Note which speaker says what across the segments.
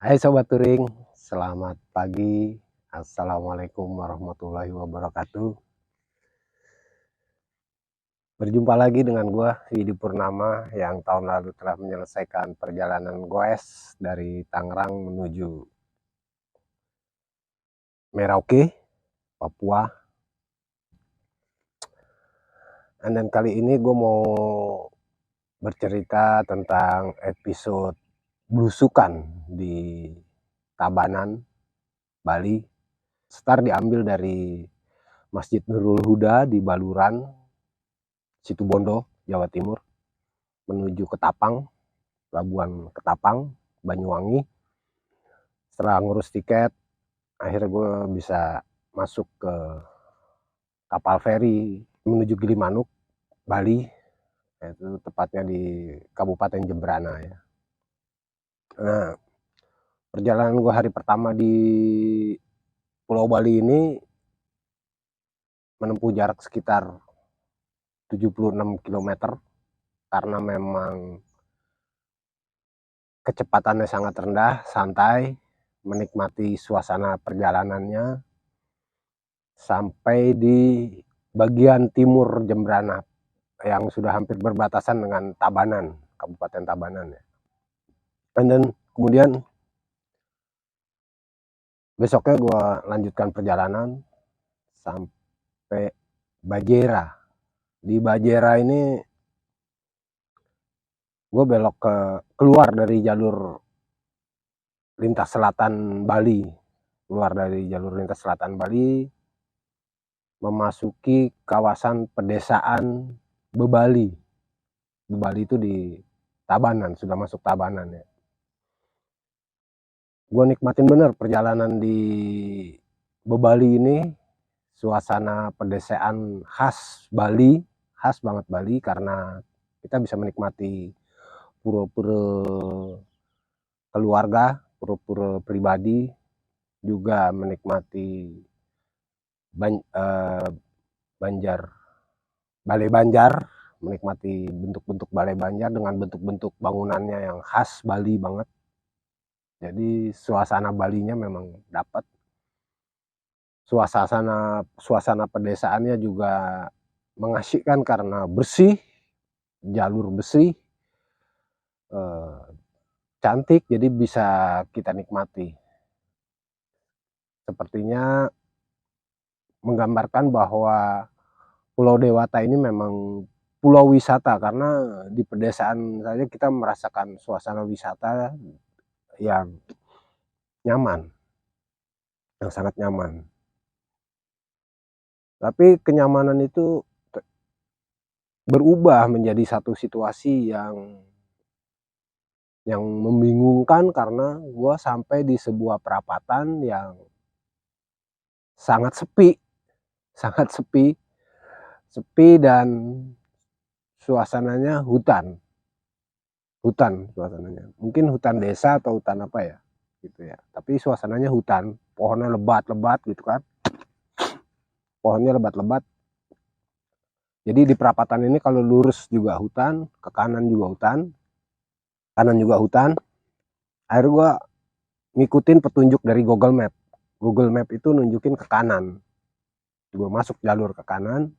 Speaker 1: Hai Sobat Touring, selamat pagi. Assalamualaikum warahmatullahi wabarakatuh. Berjumpa lagi dengan gua, Widi Purnama, yang tahun lalu telah menyelesaikan perjalanan goes dari Tangerang menuju Merauke, Papua. Dan kali ini gue mau bercerita tentang episode belusukan di Tabanan, Bali. Start diambil dari Masjid Nurul Huda di Baluran, Situbondo, Jawa Timur, menuju Ketapang, Pelabuhan Ketapang, Banyuwangi. Setelah ngurus tiket, akhirnya gue bisa masuk ke kapal feri menuju Gilimanuk, Bali, itu tepatnya di Kabupaten Jembrana ya. Nah, perjalanan gue hari pertama di Pulau Bali ini menempuh jarak sekitar 76 km karena memang kecepatannya sangat rendah, santai, menikmati suasana perjalanannya sampai di bagian timur Jembrana yang sudah hampir berbatasan dengan Tabanan, Kabupaten Tabanan ya. Dan kemudian besoknya gue lanjutkan perjalanan sampai Bajera. Di Bajera ini gue belok keluar dari jalur lintas selatan Bali, memasuki kawasan pedesaan Bebali. Bebali itu di Tabanan, sudah masuk Tabanan ya. Gue nikmatin bener perjalanan di Bebali ini, suasana pedesaan khas Bali, khas banget Bali, karena kita bisa menikmati pura-pura keluarga, pura-pura pribadi, juga menikmati Balai Banjar, menikmati bentuk-bentuk Balai Banjar dengan bentuk-bentuk bangunannya yang khas Bali banget. Jadi suasana Balinya memang dapat. Suasana pedesaannya juga mengasyikkan karena bersih, jalur bersih, cantik, jadi bisa kita nikmati. Sepertinya menggambarkan bahwa Pulau Dewata ini memang pulau wisata, karena di pedesaan saja kita merasakan suasana wisata yang nyaman, yang sangat nyaman. Tapi kenyamanan itu berubah menjadi satu situasi yang membingungkan, karena gue sampai di sebuah perapatan yang sangat sepi dan suasananya hutan suasananya. Mungkin hutan desa atau hutan apa ya, gitu ya. Tapi suasananya hutan, pohonnya lebat-lebat gitu kan. Pohonnya lebat-lebat. Jadi di perapatan ini kalau lurus juga hutan, ke kanan juga hutan, kanan juga hutan. Akhirnya gua ngikutin petunjuk dari Google Map. Google Map itu nunjukin ke kanan. Gua masuk jalur ke kanan,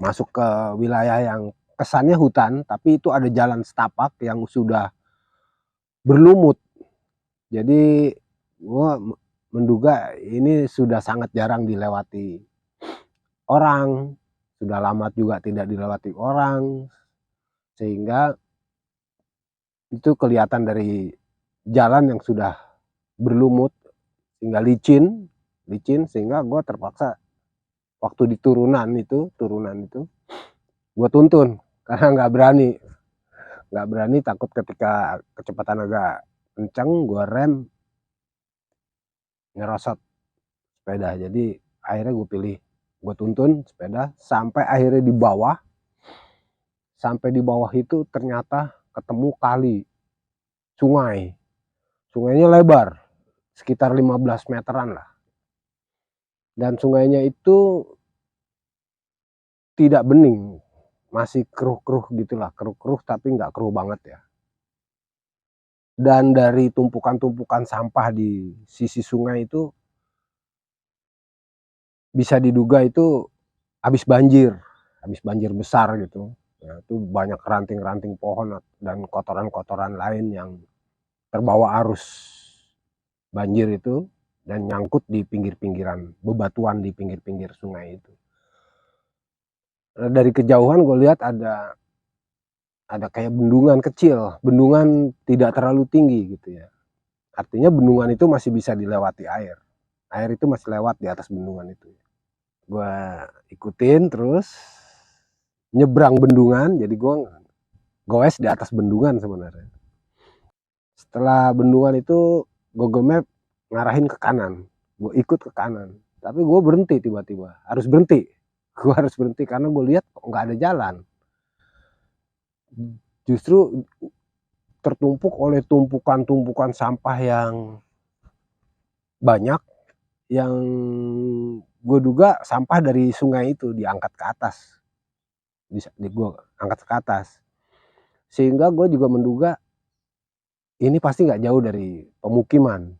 Speaker 1: masuk ke wilayah yang kesannya hutan, tapi itu ada jalan setapak yang sudah berlumut. Jadi gua menduga ini sudah sangat jarang dilewati orang, sudah lama juga tidak dilewati orang, sehingga itu kelihatan dari jalan yang sudah berlumut hingga licin, sehingga gue terpaksa waktu di turunan itu gue tuntun karena nggak berani, takut ketika kecepatan agak kencang gue rem ngerosot sepeda. Jadi akhirnya gue tuntun sepeda sampai akhirnya di bawah. Sampai di bawah itu ternyata ketemu kali, sungainya lebar sekitar 15 meteran lah, dan sungainya itu tidak bening, masih keruh-keruh gitulah, keruh-keruh tapi nggak keruh banget ya. Dan dari tumpukan-tumpukan sampah di sisi sungai itu bisa diduga itu habis banjir besar gitu. Ya, itu banyak ranting-ranting pohon dan kotoran-kotoran lain yang terbawa arus banjir itu dan nyangkut di pinggir-pinggiran bebatuan di pinggir-pinggir sungai itu. Dari kejauhan gue lihat ada kayak bendungan kecil, bendungan tidak terlalu tinggi gitu ya. Artinya bendungan itu masih bisa dilewati air. Air itu masih lewat di atas bendungan itu. Gue ikutin terus nyebrang bendungan, jadi gue goes di atas bendungan sebenarnya. Setelah bendungan itu Google Map ngarahin ke kanan, gue ikut ke kanan. Tapi gue berhenti tiba-tiba, harus berhenti. Gue harus berhenti karena gue lihat kok nggak ada jalan. Justru tertumpuk oleh tumpukan-tumpukan sampah yang banyak, yang gue duga sampah dari sungai itu diangkat ke atas, gue angkat ke atas, sehingga gue juga menduga ini pasti nggak jauh dari pemukiman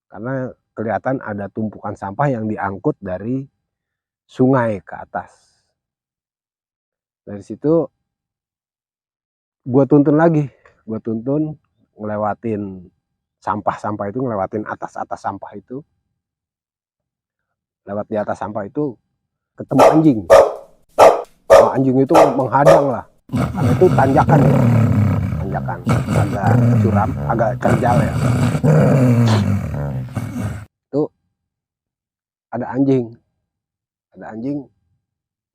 Speaker 1: karena kelihatan ada tumpukan sampah yang diangkut dari sungai ke atas. Dari situ gue tuntun ngelewatin sampah-sampah itu, ngelewatin atas-atas sampah itu, lewat di atas sampah itu ketemu anjing. Nah, anjing itu menghadang lah, karena itu tanjakan ya, tanjakan agak curam, agak terjal ya. Itu ada anjing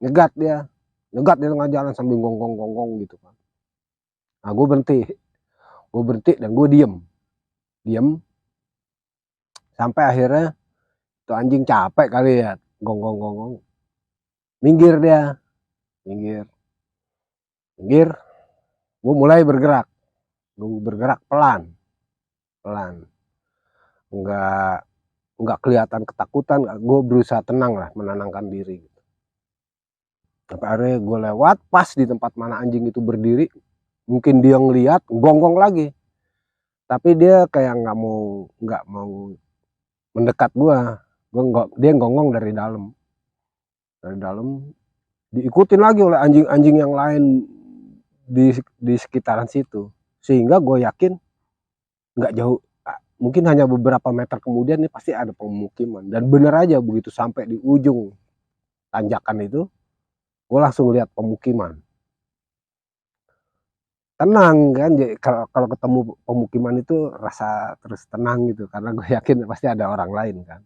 Speaker 1: nyegat dia di tengah jalan sambil gonggong gitu kan. Nah gue berhenti dan gue diem sampai akhirnya tuh anjing capek kali ya gonggong, minggir minggir, gue mulai bergerak pelan, nggak kelihatan ketakutan, gue berusaha tenang lah, menenangkan diri. Sampai akhirnya gue lewat pas di tempat mana anjing itu berdiri, mungkin dia ngeliat gonggong lagi, tapi dia kayak nggak mau mendekat dia gonggong dari dalam diikutin lagi oleh anjing-anjing yang lain di sekitaran situ, sehingga gue yakin nggak jauh, mungkin hanya beberapa meter kemudian nih pasti ada pemukiman. Dan bener aja begitu sampai di ujung tanjakan itu gue langsung lihat pemukiman. Tenang kan, kalau ketemu pemukiman itu rasa terus tenang gitu, karena gue yakin pasti ada orang lain kan.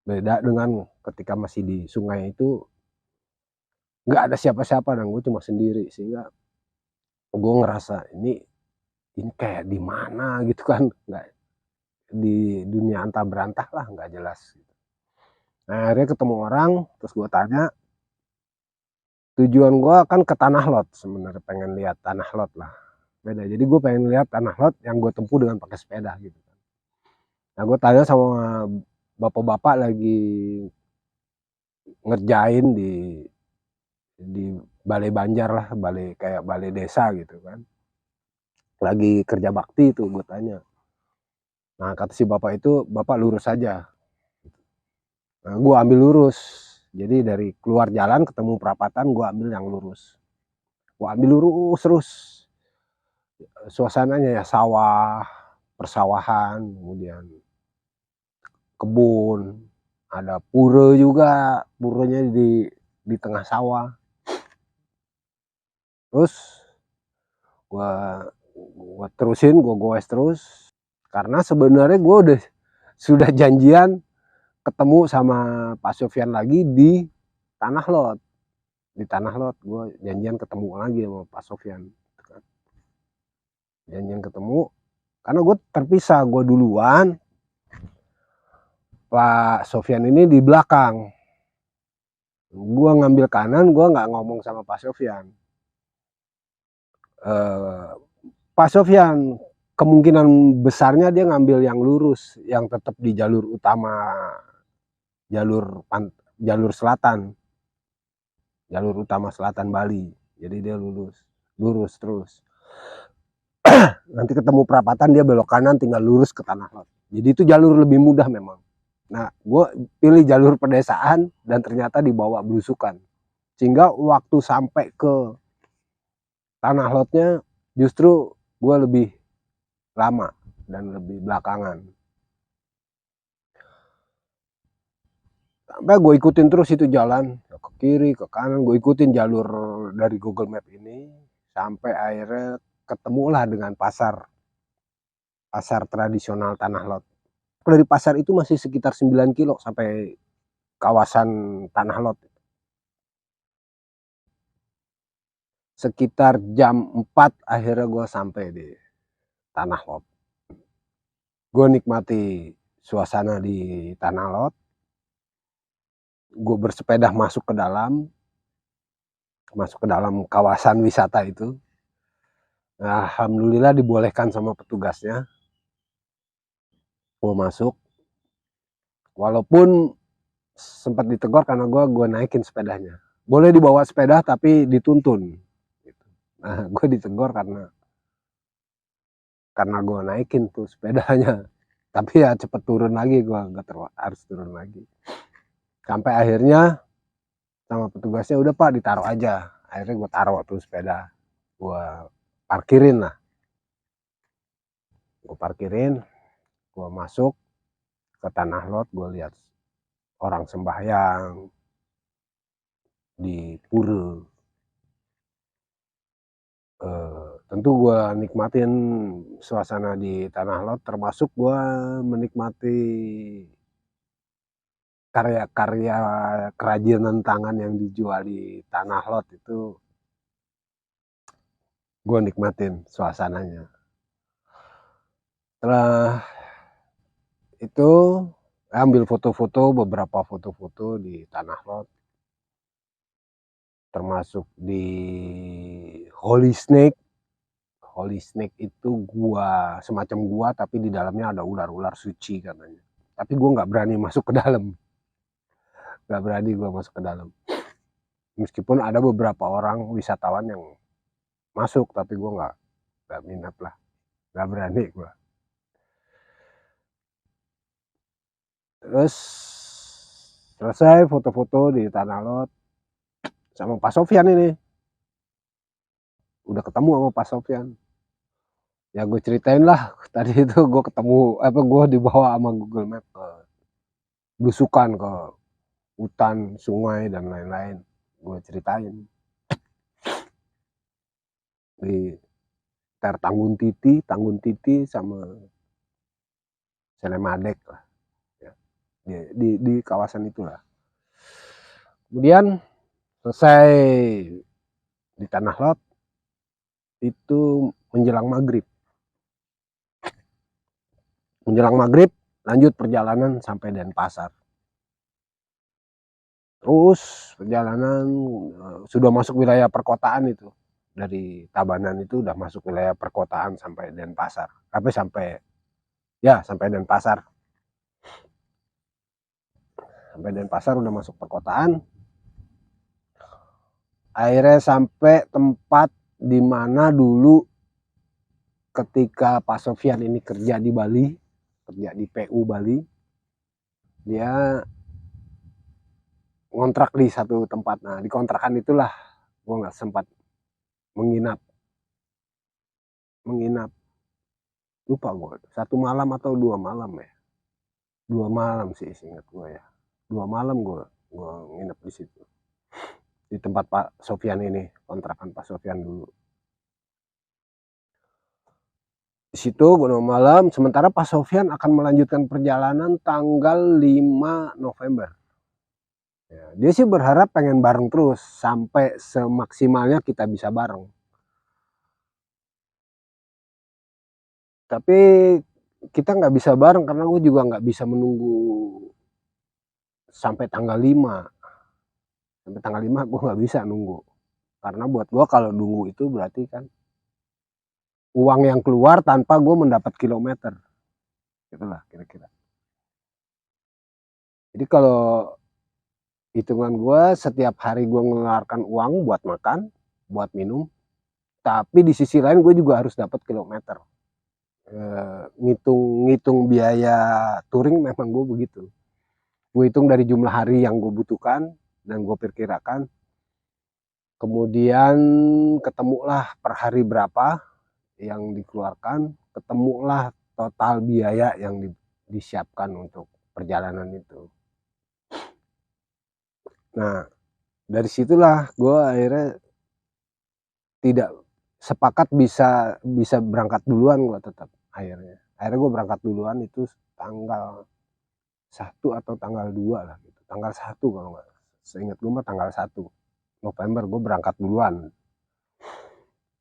Speaker 1: Beda dengan ketika masih di sungai itu nggak ada siapa-siapa dan gue cuma sendiri, sehingga gue ngerasa ini kayak di mana gitu kan, nggak di dunia antah berantah lah, nggak jelas. Nah akhirnya ketemu orang, terus gue tanya, tujuan gue kan ke Tanah Lot sebenarnya, pengen lihat Tanah Lot lah, beda. Jadi gue pengen lihat Tanah Lot yang gue tempuh dengan pakai sepeda gitu. Nah gue tanya sama bapak-bapak lagi ngerjain di balai Banjar lah, kayak balai desa gitu kan, lagi kerja bakti itu. Gue tanya, nah kata si bapak itu, bapak lurus aja. Nah gue ambil lurus, jadi dari keluar jalan ketemu perapatan, gue ambil yang lurus, gue ambil lurus terus. Suasananya ya sawah, persawahan, kemudian kebun, ada pura juga, puranya di tengah sawah. Terus gue terusin, gue goes terus, karena sebenarnya gue sudah janjian ketemu sama Pak Sofyan lagi di Tanah Lot. Di Tanah Lot gue janjian ketemu lagi sama Pak Sofyan, janjian ketemu, karena gue terpisah, gue duluan, Pak Sofyan ini di belakang. Gue ngambil kanan, gue nggak ngomong sama Pak Sofyan. Pak Sofyan kemungkinan besarnya dia ngambil yang lurus, yang tetap di jalur utama, jalur selatan, jalur utama selatan Bali. Jadi dia lurus terus. Nanti ketemu perapatan dia belok kanan tinggal lurus ke Tanah Lot. Jadi itu jalur lebih mudah memang. Nah, gue pilih jalur pedesaan dan ternyata dibawa belusukan. Sehingga waktu sampai ke Tanah Lotnya justru gue lebih lama dan lebih belakangan. Sampai gue ikutin terus itu jalan ke kiri ke kanan, gue ikutin jalur dari Google Map ini sampai akhirnya ketemulah dengan pasar tradisional Tanah Lot. Dari pasar itu masih sekitar 9 kilo sampai kawasan Tanah Lot. Sekitar jam 4 akhirnya gue sampai di Tanah Lot. Gue nikmati suasana di Tanah Lot. Gue bersepeda masuk ke dalam kawasan wisata itu. Nah, alhamdulillah dibolehkan sama petugasnya. Gue masuk. Walaupun sempat ditegur karena gue naikin sepedanya. Boleh dibawa sepeda tapi dituntun. Nah, gue ditegur karena gue naikin tuh sepedanya. Tapi ya cepet turun lagi, gue harus turun lagi. Sampai akhirnya sama petugasnya, udah Pak ditaruh aja. Akhirnya gue taruh tuh sepeda, gue parkirin lah. Gue parkirin, gue masuk ke Tanah Lot, gue lihat orang sembahyang di pura. Tentu gue nikmatin suasana di Tanah Lot, termasuk gue menikmati karya-karya kerajinan tangan yang dijual di Tanah Lot itu. Gue nikmatin suasananya. Setelah itu ambil foto-foto, beberapa foto-foto di Tanah Lot, termasuk di Holy Snake. Holy Snake itu gua, semacam gua tapi di dalamnya ada ular-ular suci katanya. Tapi gua nggak berani masuk ke dalam, nggak berani gua masuk ke dalam. Meskipun ada beberapa orang wisatawan yang masuk, tapi gua nggak minat lah, nggak berani gua. Terus selesai foto-foto di Tanah Lot sama Pak Sofyan ini. Udah ketemu sama Pak Sofyan. Ya gue ceritain lah, tadi itu gue ketemu, gue dibawa sama Google Map ke belusukan ke hutan, sungai, dan lain-lain. Gue ceritain. Di Tanggun Titi sama Selemadek lah. Ya. Di kawasan itulah. Kemudian selesai di Tanah Lot, itu menjelang maghrib. Menjelang maghrib, lanjut perjalanan sampai Denpasar. Terus perjalanan sudah masuk wilayah perkotaan itu. Dari Tabanan itu udah masuk wilayah perkotaan sampai Denpasar. Sampai Denpasar. Sampai Denpasar udah masuk perkotaan. Akhirnya sampai tempat di mana dulu ketika Pak Sofyan ini kerja di Bali, kerja di PU Bali, dia ngontrak di satu tempat. Nah, di kontrakan itulah gue nggak sempat menginap. Lupa gue, 1 malam atau 2 malam ya. 2 malam sih ingat gue ya. 2 malam gue nginep di situ. Di tempat Pak Sofyan ini, kontrakan Pak Sofyan dulu. Di situ gue 2 malam, sementara Pak Sofyan akan melanjutkan perjalanan tanggal 5 November. Ya, dia sih berharap pengen bareng terus sampai semaksimalnya kita bisa bareng. Tapi kita nggak bisa bareng karena gue juga nggak bisa menunggu sampai tanggal 5. Sampai tanggal 5 gue nggak bisa nunggu. Karena buat gue kalau nunggu itu berarti kan uang yang keluar tanpa gue mendapat kilometer. Itulah kira-kira. Jadi kalau hitungan gue setiap hari gue mengeluarkan uang buat makan, buat minum, tapi di sisi lain gue juga harus dapat kilometer. Ngitung biaya touring memang gue begitu. Gue hitung dari jumlah hari yang gue butuhkan dan gue perkirakan. Kemudian ketemulah per hari berapa yang dikeluarkan, ketemulah total biaya yang disiapkan untuk perjalanan itu. Nah, dari situlah gue akhirnya tidak sepakat bisa berangkat duluan. Gue tetap akhirnya gue berangkat duluan itu tanggal 1 atau tanggal 2 lah gitu. Tanggal 1 kalau nggak, seingat gue mah tanggal 1 November gue berangkat duluan.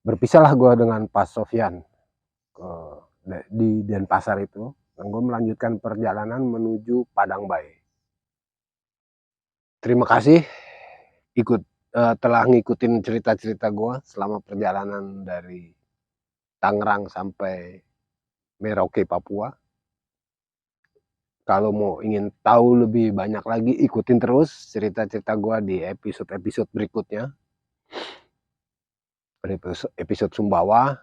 Speaker 1: Berpisahlah gue dengan Pak Sofyan di Denpasar itu, dan gue melanjutkan perjalanan menuju Padangbae. Terima kasih telah ngikutin cerita-cerita gue selama perjalanan dari Tangerang sampai Merauke, Papua. Kalau mau ingin tahu lebih banyak lagi, ikutin terus cerita-cerita gue di episode-episode berikutnya. Episode Sumbawa,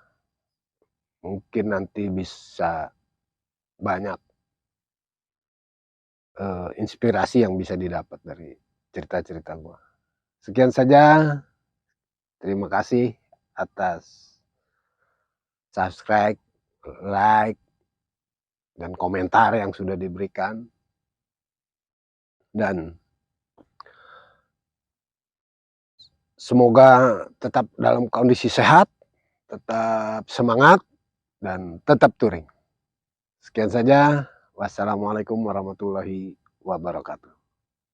Speaker 1: mungkin nanti bisa banyak inspirasi yang bisa didapat dari cerita-cerita gue. Sekian saja. Terima kasih atas subscribe, like, dan komentar yang sudah diberikan. Dan semoga tetap dalam kondisi sehat, tetap semangat, dan tetap touring. Sekian saja. Wassalamualaikum warahmatullahi wabarakatuh.